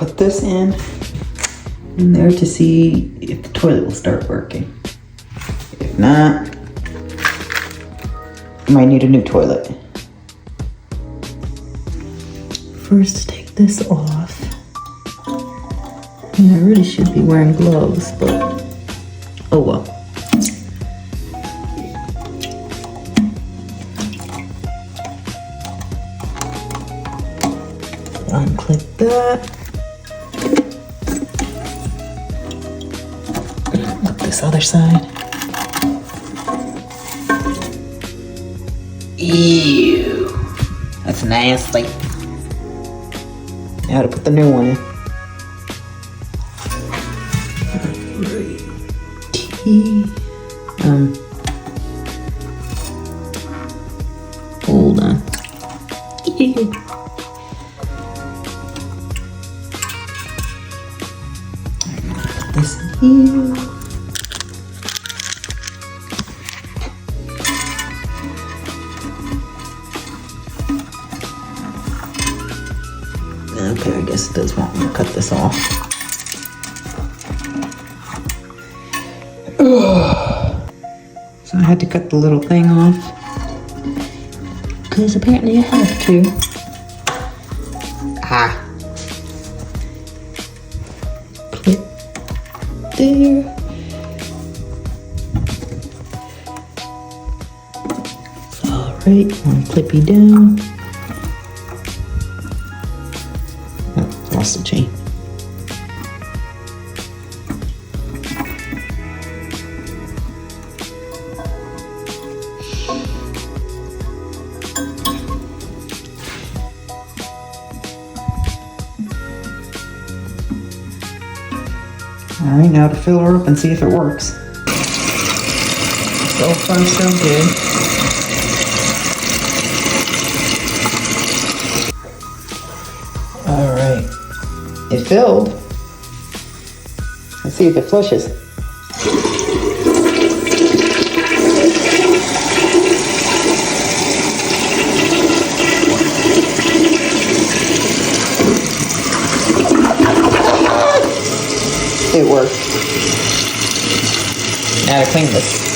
put this in there to see if the toilet will start working. If not, I might need a new toilet. First, take this off. And I really should be wearing gloves, but oh well. Unclip that. Look this other side. Ew, that's nasty. Now to put the new one in. Hold on. Put this in here. Okay, I guess it does want me to cut this off. So I had to cut the little thing off, because apparently I have to. Clip there. Alright, one clippy down. Lost the chain. Alright, now to fill her up and see if it works. So far, so good. Alright. It filled. Let's see if it flushes. It worked. Now to clean this.